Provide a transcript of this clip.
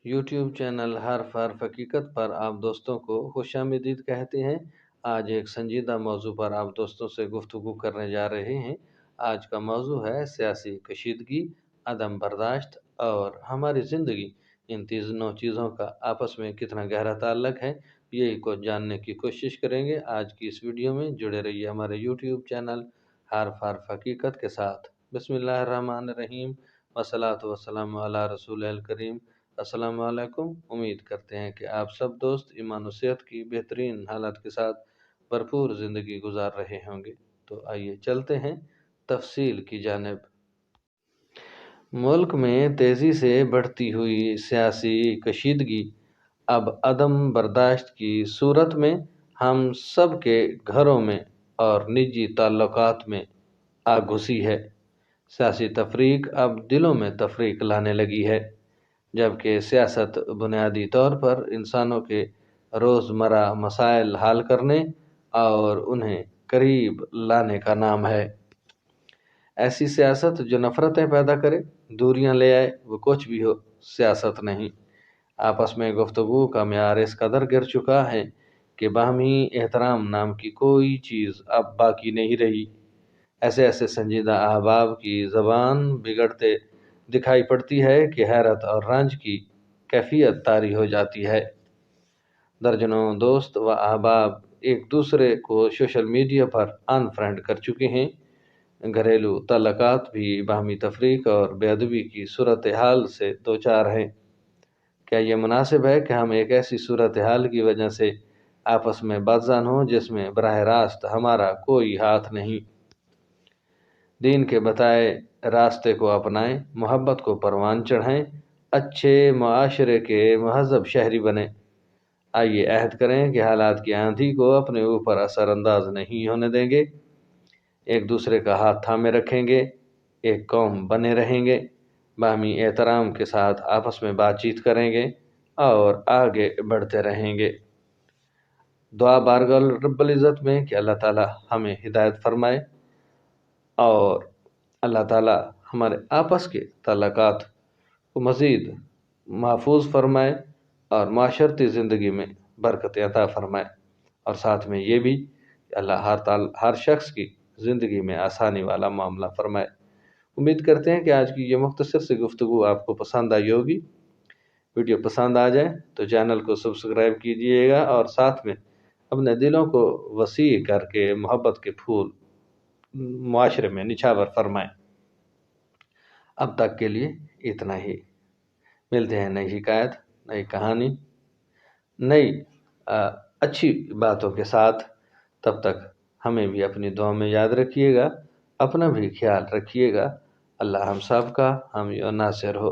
YouTube channel हर्फ हकीकत पर आप दोस्तों को खुशामदीद कहते हैं। आज एक संजीदा मौजू पर आप दोस्तों से गुफ्तगू करने जा रहे हैं। आज का मौजू है सियासी कशीदगी, अदम बर्दाश्त और हमारी ज़िंदगी। इन तीनों चीज़ों का आपस में कितना गहरा ताल्लुक़ है, यही को जानने की कोशिश करेंगे। आज की इस वीडियो में जुड़े रहिए हमारे यूट्यूब चैनल हर्फ हकीकत के साथ। बिस्मिल्लाहिर्रहमानिर्रहीम वस्सलातु वस्सलामु अला रसूलिल करीम। अस्सलाम वालेकुम। उम्मीद करते हैं कि आप सब दोस्त ईमान और सेहत की बेहतरीन हालत के साथ भरपूर ज़िंदगी गुजार रहे होंगे। तो आइए चलते हैं तफसील की जानिब। मुल्क में तेज़ी से बढ़ती हुई सियासी कशीदगी अब अदम बर्दाश्त की सूरत में हम सब के घरों में और निजी ताल्लुकात में आ घुसी है। सियासी तफरीक अब दिलों में तफरीक लाने लगी है, जबकि सियासत बुनियादी तौर पर इंसानों के रोज़मर्रा मसाइल हल करने और उन्हें करीब लाने का नाम है। ऐसी सियासत जो नफ़रतें पैदा करे, दूरियां ले आए, वो कुछ भी हो, सियासत नहीं। आपस में गुफ्तगू का म्यार इस कदर गिर चुका है कि बाहमी एहतराम नाम की कोई चीज़ अब बाकी नहीं रही। ऐसे ऐसे संजीदा अहबाब की ज़बान बिगड़ते दिखाई पड़ती है कि हैरत और रंज की कैफियत तारी हो जाती है। दर्जनों दोस्त व अहबाब एक दूसरे को सोशल मीडिया पर अनफ्रेंड कर चुके हैं। घरेलू तल्लुकात भी बाहमी तफरीक और बेअदबी की सूरत हाल से दो चार हैं। क्या ये मुनासिब है कि हम एक ऐसी सूरत हाल की वजह से आपस में बदज़न हों जिसमें बराह रास्त हमारा कोई हाथ नहीं। दीन के बताए रास्ते को अपनाएं, मोहब्बत को परवान चढ़ाएं, अच्छे मुआशरे के महज़ब शहरी बने। आइए अहद करें कि हालात की आंधी को अपने ऊपर असरअंदाज नहीं होने देंगे। एक दूसरे का हाथ थामे रखेंगे, एक कौम बने रहेंगे, बाहमी एहतराम के साथ आपस में बातचीत करेंगे और आगे बढ़ते रहेंगे। दुआ बारगाह रब्बुल इज़्ज़त में कि अल्लाह ताला हमें हिदायत फरमाए और अल्लाह ताला हमारे आपस के ताल्लुकात को मज़ीद महफूज फरमाए और माशरती ज़िंदगी में बरकत अता फरमाए। और साथ में ये भी अल्लाह हर शख्स की ज़िंदगी में आसानी वाला मामला फरमाए। उम्मीद करते हैं कि आज की ये मुख्तसर सी गुफ्तगू आपको पसंद आई होगी। वीडियो पसंद आ जाए तो चैनल को सब्सक्राइब कीजिएगा और साथ में अपने दिलों को वसी करके मोहब्बत के फूल मुआशरे में निछावर फरमाएं। अब तक के लिए इतना ही। मिलते हैं नई हिकायत, नई कहानी, नई अच्छी बातों के साथ। तब तक हमें भी अपनी दुआ में याद रखिएगा, अपना भी ख्याल रखिएगा। अल्लाह हम सब का हामी और नासिर हो।